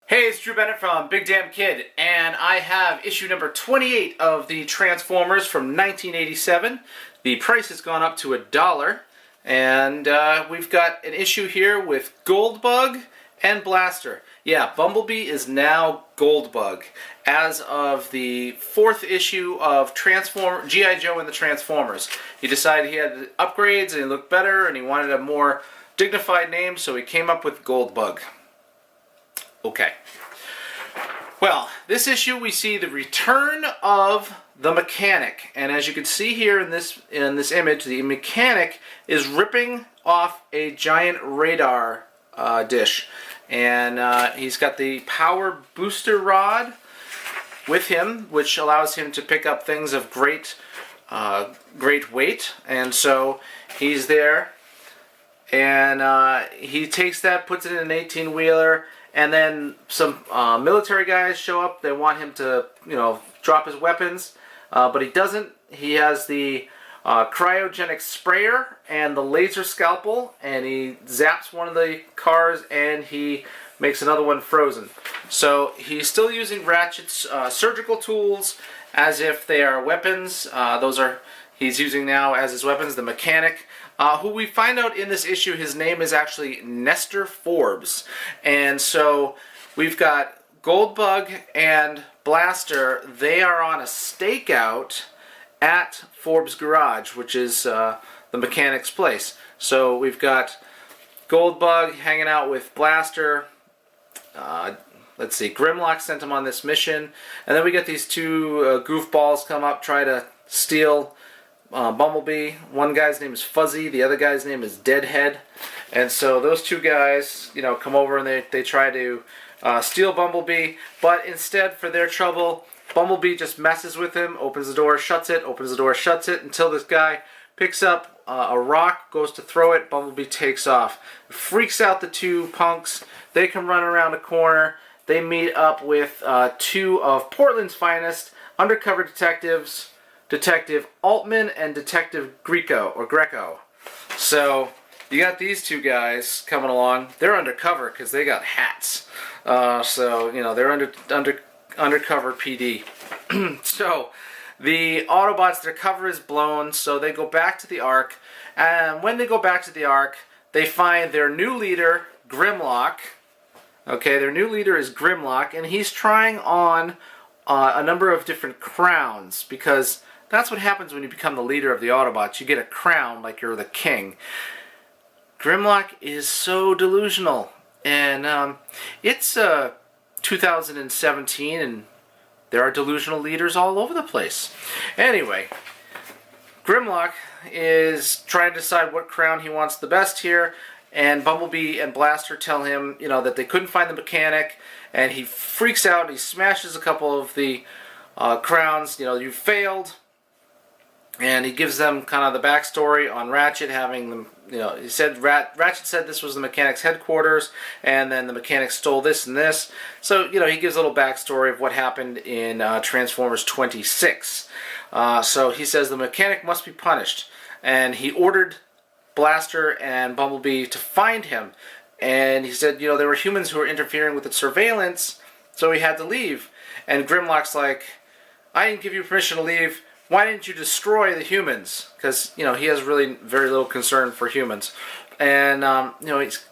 Hey, it's Drew Bennett from Big Damn Kid, and I have issue number 28 of the Transformers from 1987. The price has gone up to $1, and we've got an issue here with Goldbug and Blaster. Yeah, Bumblebee is now Goldbug. As of the 4th issue of G.I. Joe and the Transformers. He decided he had upgrades and he looked better and he wanted a more dignified name, so he came up with Goldbug. Okay. Well, this issue we see the return of the mechanic, and as you can see here in this image, the mechanic is ripping off a giant radar dish, and he's got the power booster rod with him, which allows him to pick up things of great weight, and so he's there, and he takes that, puts it in an 18-wheeler. And then some military guys show up. They want him to, drop his weapons, but he doesn't. He has the cryogenic sprayer and the laser scalpel, and he zaps one of the cars, and he makes another one frozen. So he's still using Ratchet's surgical tools as if they are weapons. He's using now as his weapons the mechanic. Who we find out in this issue, his name is actually Nestor Forbes. And so we've got Goldbug and Blaster. They are on a stakeout at Forbes' garage, which is the mechanic's place. So we've got Goldbug hanging out with Blaster. Let's see, Grimlock sent him on this mission. And then we get these two goofballs come up, try to steal Bumblebee. One guy's name is Fuzzy, the other guy's name is Deadhead, and so those two guys, come over and they try to steal Bumblebee, but instead, for their trouble, Bumblebee just messes with him, opens the door, shuts it, opens the door, shuts it, until this guy picks up a rock, goes to throw it, Bumblebee takes off. It freaks out the two punks. They come running around a corner. They meet up with two of Portland's finest undercover detectives, Detective Altman and Detective Greco. So you got these two guys coming along. They're undercover because they got hats. So they're undercover PD. So the Autobots, their cover is blown. So they go back to the Ark, and when they go back to the Ark, they find their new leader, Grimlock. Okay, their new leader is Grimlock, and he's trying on a number of different crowns, because that's what happens when you become the leader of the Autobots. You get a crown like you're the king. Grimlock is so delusional. And it's 2017, and there are delusional leaders all over the place. Anyway, Grimlock is trying to decide what crown he wants the best here. And Bumblebee and Blaster tell him, that they couldn't find the mechanic. And he freaks out and he smashes a couple of the crowns. You failed. And he gives them kind of the backstory on Ratchet having them, he said Ratchet said this was the mechanic's headquarters, and then the mechanic stole this and this. So, he gives a little backstory of what happened in Transformers 26. So he says the mechanic must be punished, and he ordered Blaster and Bumblebee to find him. And he said, there were humans who were interfering with the surveillance, so he had to leave. And Grimlock's like, I didn't give you permission to leave. Why didn't you destroy the humans? Because he has really very little concern for humans, and he's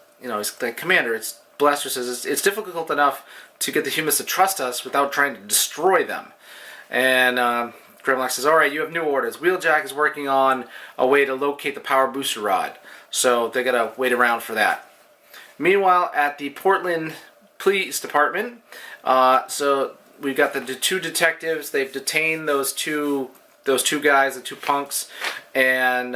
the commander. Blaster says it's difficult enough to get the humans to trust us without trying to destroy them. And Grimlock says, "All right, you have new orders. Wheeljack is working on a way to locate the power booster rod, so they gotta wait around for that." Meanwhile, at the Portland Police Department, so we've got the two detectives. They've detained those two guys, the two punks, and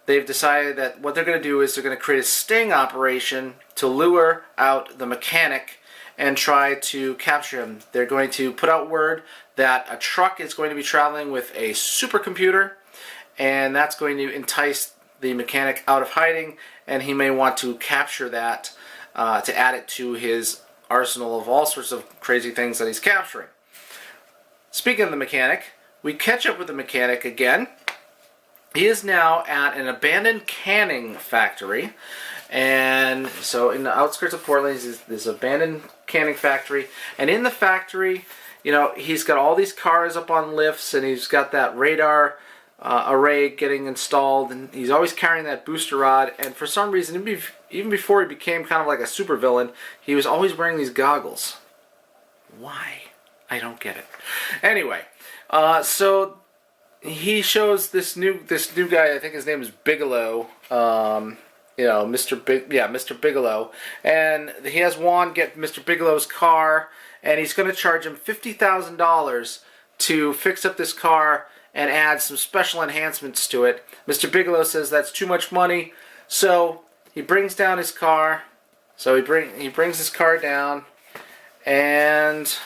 they've decided that what they're going to do is they're going to create a sting operation to lure out the mechanic and try to capture him. They're going to put out word that a truck is going to be traveling with a supercomputer, and that's going to entice the mechanic out of hiding, and he may want to capture that to add it to his arsenal of all sorts of crazy things that he's capturing. Speaking of the mechanic, we catch up with the mechanic again. He is now at an abandoned canning factory, And so in the outskirts of Portland, there's this abandoned canning factory. And in the factory, you know, he's got all these cars up on lifts, and he's got that radar array getting installed, and he's always carrying that booster rod. And for some reason, even before he became kind of like a supervillain, he was always wearing these goggles. Why? I don't get it. Anyway, so he shows this new guy. I think his name is Bigelow. You know, Mr. Bigelow, and he has Juan get Mr. Bigelow's car, and he's going to charge him $50,000 to fix up this car and add some special enhancements to it. Mr. Bigelow says that's too much money, so he brings down his car. So he brings his car down and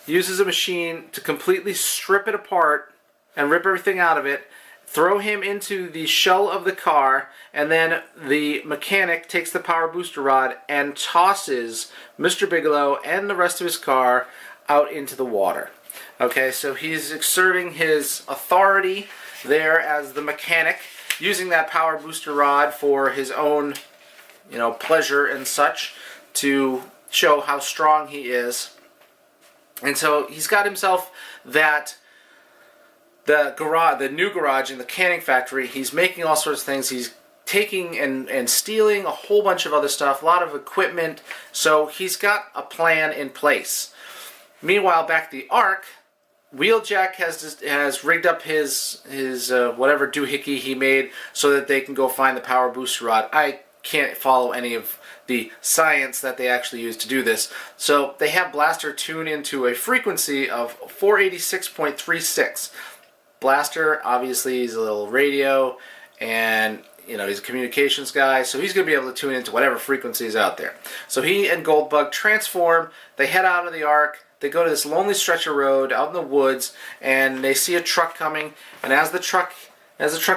uses a machine to completely strip it apart and rip everything out of it, throw him into the shell of the car, and then the mechanic takes the power booster rod and tosses Mr. Bigelow and the rest of his car out into the water. Okay, so he's exerting his authority there as the mechanic, using that power booster rod for his own, you know, pleasure and such, to show how strong he is. And so he's got himself that the new garage in the canning factory. He's making all sorts of things. He's taking and stealing a whole bunch of other stuff, a lot of equipment. So he's got a plan in place. Meanwhile, back at the Ark, Wheeljack has rigged up his whatever doohickey he made so that they can go find the power booster rod. I can't follow any of the science that they actually use to do this. So they have Blaster tune into a frequency of 486.36. Blaster, obviously, he's a little radio, and you know, he's a communications guy, so he's going to be able to tune into whatever frequency is out there. So he and Goldbug transform. They head out of the Ark. They go to this lonely stretch of road out in the woods, and they see a truck coming. And as the truck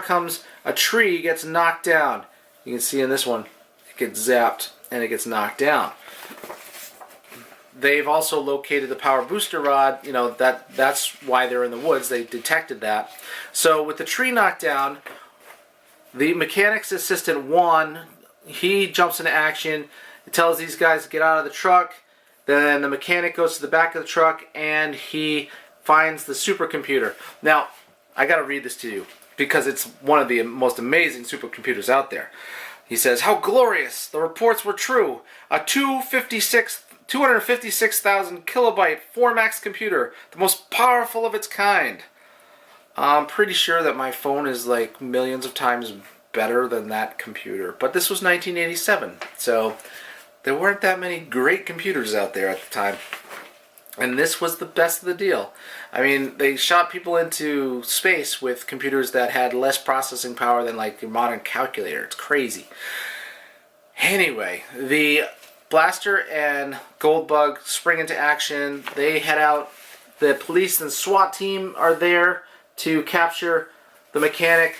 comes, a tree gets knocked down. You can see in this one, it gets zapped and it gets knocked down. They've also located the power booster rod. You know, that's why they're in the woods. They detected that. So with the tree knocked down, the mechanic's assistant Juan, he jumps into action. He tells these guys to get out of the truck. Then the mechanic goes to the back of the truck and he finds the supercomputer. Now, I got to read this to you because it's one of the most amazing supercomputers out there. He says, "How glorious! The reports were true. A 256,000 kilobyte 4max computer, the most powerful of its kind." I'm pretty sure that my phone is like millions of times better than that computer. But this was 1987, so there weren't that many great computers out there at the time. And this was the best of the deal. I mean, they shot people into space with computers that had less processing power than like your modern calculator. It's crazy. Anyway, the Blaster and Goldbug spring into action. They head out. The police and SWAT team are there to capture the mechanic.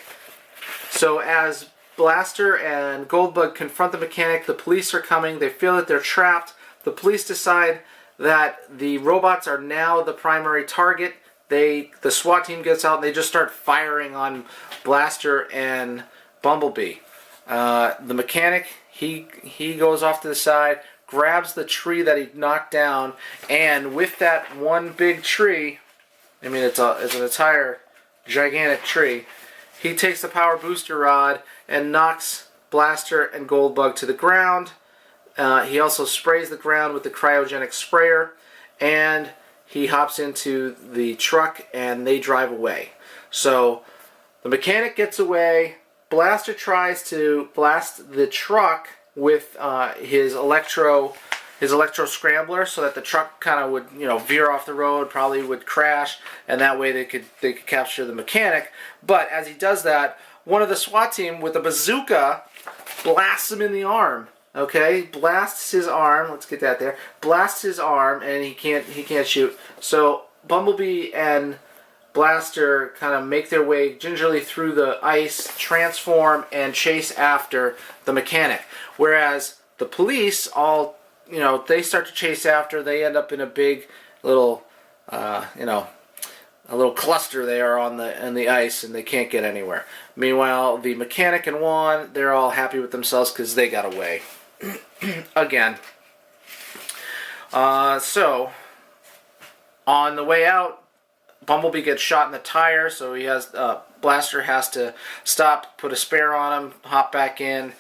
So as Blaster and Goldbug confront the mechanic, the police are coming. They feel that they're trapped. The police decide that the robots are now the primary target. The SWAT team gets out and they just start firing on Blaster and Bumblebee. The mechanic, he goes off to the side, grabs the tree that he knocked down, and with that one big tree, I mean it's an entire gigantic tree, he takes the power booster rod and knocks Blaster and Goldbug to the ground. He also sprays the ground with the cryogenic sprayer, and he hops into the truck and they drive away. So the mechanic gets away. Blaster tries to blast the truck with his electro scrambler so that the truck kind of would, you know, veer off the road, probably would crash, and that way they could capture the mechanic. But as he does that, one of the SWAT team with a bazooka blasts him in the arm. Okay, blasts his arm. Let's get that there. Blasts his arm, and he can't shoot. So Bumblebee and Blaster kind of make their way gingerly through the ice, transform, and chase after the mechanic. Whereas the police all, you know, they start to chase after. They end up in a big little, little cluster there on the ice, and they can't get anywhere. Meanwhile, the mechanic and Juan, they're all happy with themselves because they got away. Again. So, on the way out, Bumblebee gets shot in the tire, so he has Blaster has to stop, put a spare on him, hop back in,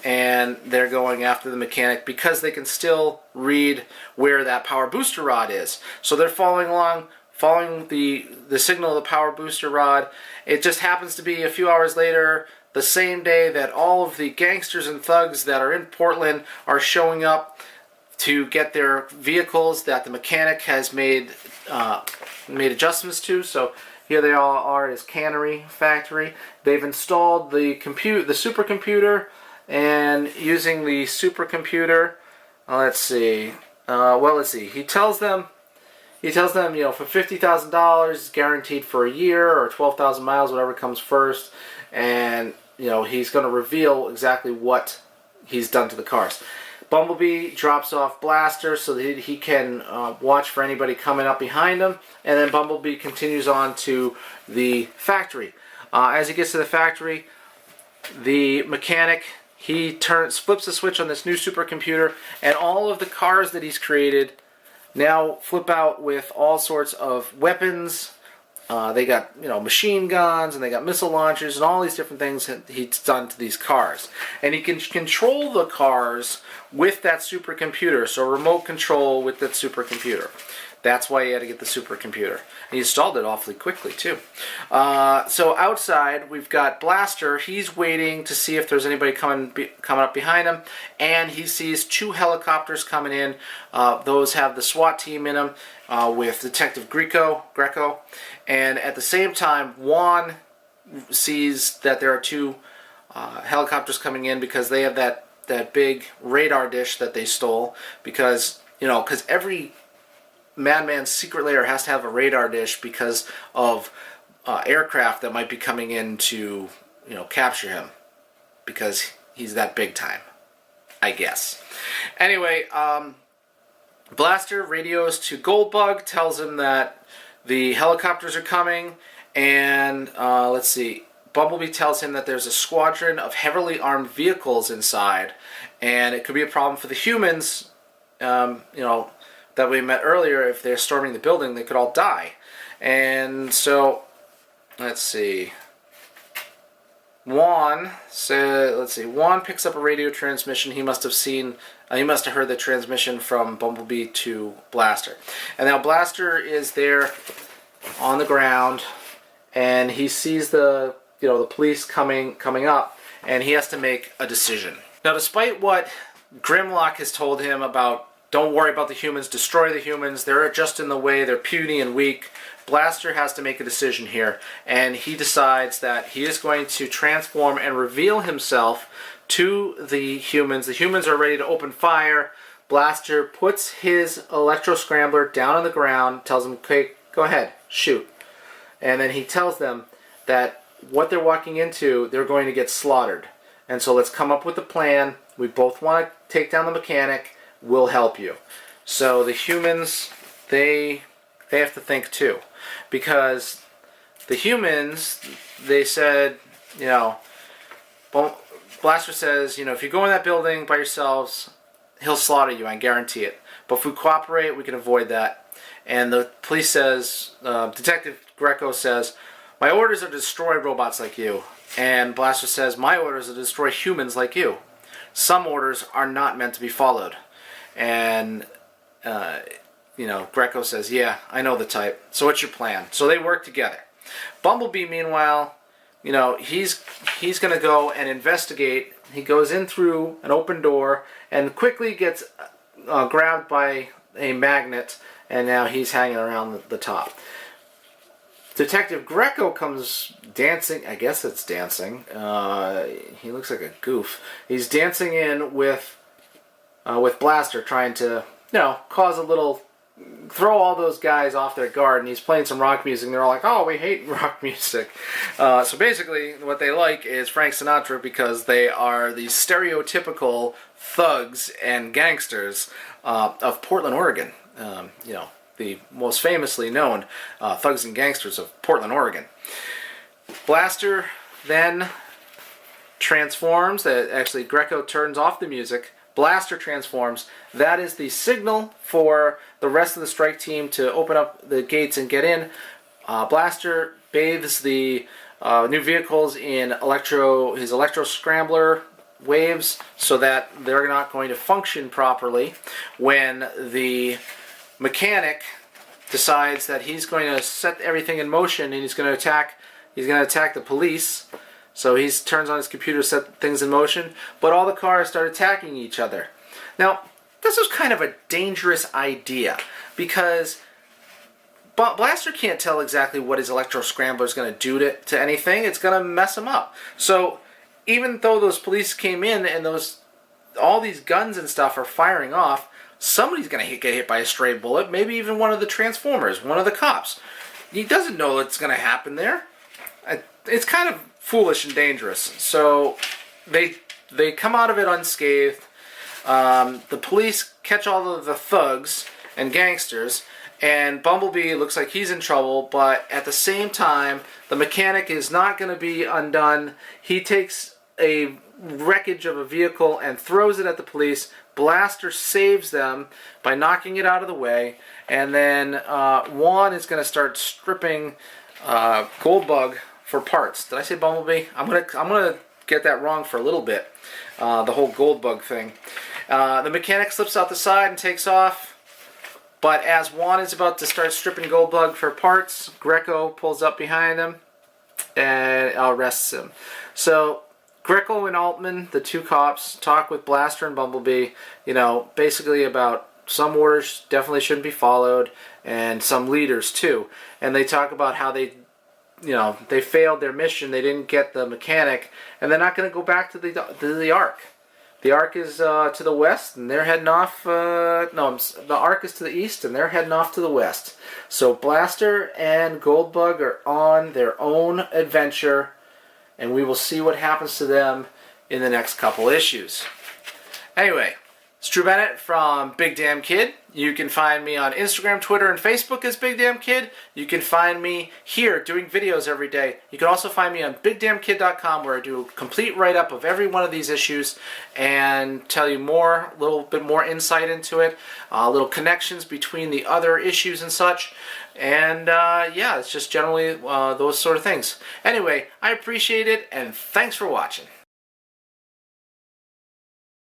and they're going after the mechanic because they can still read where that power booster rod is. So they're following along, following the signal of the power booster rod. It just happens to be a few hours later, the same day that all of the gangsters and thugs that are in Portland are showing up to get their vehicles that the mechanic has made adjustments to. So here they all are at his cannery factory. They've installed the supercomputer, and using the supercomputer, let's see. He tells them, for $50,000, guaranteed for a year, or 12,000 miles, whatever comes first, and he's going to reveal exactly what he's done to the cars. Bumblebee drops off Blaster so that he can watch for anybody coming up behind him, and then Bumblebee continues on to the factory. As he gets to the factory, the mechanic, he flips the switch on this new supercomputer, and all of the cars that he's created now flip out with all sorts of weapons. They got machine guns, and they got missile launchers, and all these different things that he's done to these cars. And he can control the cars with that supercomputer, so remote control with that supercomputer. That's why he had to get the supercomputer. And he installed it awfully quickly, too. So outside, we've got Blaster. He's waiting to see if there's anybody coming up behind him. And he sees 2 helicopters coming in. Those have the SWAT team in them with Detective Greco. And at the same time, Juan sees that there are 2 helicopters coming in because they have that big radar dish that they stole. Because every Madman's secret lair has to have a radar dish because of aircraft that might be coming in to, capture him. Because he's that big time, I guess. Anyway, Blaster radios to Goldbug, tells him that the helicopters are coming, and Bumblebee tells him that there's a squadron of heavily armed vehicles inside, and it could be a problem for the humans, that we met earlier. If they're storming the building, they could all die. And so, Juan picks up a radio transmission. He must have heard the transmission from Bumblebee to Blaster. And now Blaster is there on the ground, and he sees the police coming up, and he has to make a decision. Now, despite what Grimlock has told him about, don't worry about the humans, destroy the humans, they're just in the way, they're puny and weak, Blaster has to make a decision here, and he decides that he is going to transform and reveal himself to the humans. The humans are ready to open fire. Blaster puts his electro scrambler down on the ground, tells them, okay, go ahead, shoot. And then he tells them that what they're walking into, they're going to get slaughtered. And so let's come up with a plan. We both want to take down the mechanic. We'll help you. So the humans, they have to think too. Because the humans, they said, Blaster says, if you go in that building by yourselves, he'll slaughter you, I guarantee it. But if we cooperate, we can avoid that. And the police says, Detective Greco says, my orders are to destroy robots like you. And Blaster says, my orders are to destroy humans like you. Some orders are not meant to be followed. And, Greco says, yeah, I know the type. So what's your plan? So they work together. Bumblebee, meanwhile, he's going to go and investigate. He goes in through an open door and quickly gets grabbed by a magnet, and now he's hanging around the top. Detective Greco comes dancing. I guess it's dancing. He looks like a goof. He's dancing in with Blaster, trying to, cause a little, throw all those guys off their guard. And he's playing some rock music. And they're all like, "Oh, we hate rock music." So basically, what they like is Frank Sinatra because they are the stereotypical thugs and gangsters of Portland, Oregon. the most famously known thugs and gangsters of Portland, Oregon. Blaster then transforms. Actually, Greco turns off the music. Blaster transforms. That is the signal for the rest of the strike team to open up the gates and get in. Blaster bathes the new vehicles in his electro scrambler waves so that they're not going to function properly when the mechanic decides that he's going to set everything in motion and he's going to attack the police. So he turns on his computer to set things in motion, but all the cars start attacking each other. Now, this was kind of a dangerous idea because Blaster can't tell exactly what his electro scrambler is going to do to anything. It's going to mess him up. So even though those police came in and all these guns and stuff are firing off, somebody's going to get hit by a stray bullet, maybe even one of the Transformers, one of the cops. He doesn't know what's going to happen there. It's kind of foolish and dangerous. So they come out of it unscathed. The police catch all of the thugs and gangsters, and Bumblebee looks like he's in trouble, but at the same time, the mechanic is not going to be undone. He takes a wreckage of a vehicle and throws it at the police. Blaster saves them by knocking it out of the way, and then Juan is going to start stripping Goldbug for parts. Did I say Bumblebee? I'm gonna get that wrong for a little bit. The whole Goldbug thing. The mechanic slips out the side and takes off. But as Juan is about to start stripping Goldbug for parts, Greco pulls up behind him and arrests him. So Greco and Altman, the two cops, talk with Blaster and Bumblebee, basically about some orders definitely shouldn't be followed, and some leaders too. And they talk about how they failed their mission. They didn't get the mechanic, and they're not going to go back to the Ark. The Ark is to the west, and they're heading off. The Ark is to the east, and they're heading off to the west. So Blaster and Goldbug are on their own adventure, and we will see what happens to them in the next couple issues. Anyway, it's Drew Bennett from Big Damn Kid. You can find me on Instagram, Twitter, and Facebook as Big Damn Kid. You can find me here doing videos every day. You can also find me on BigDamnKid.com, where I do a complete write-up of every one of these issues and tell you a little bit more insight into it, little connections between the other issues and such. And yeah, it's just generally those sort of things. Anyway, I appreciate it, and thanks for watching.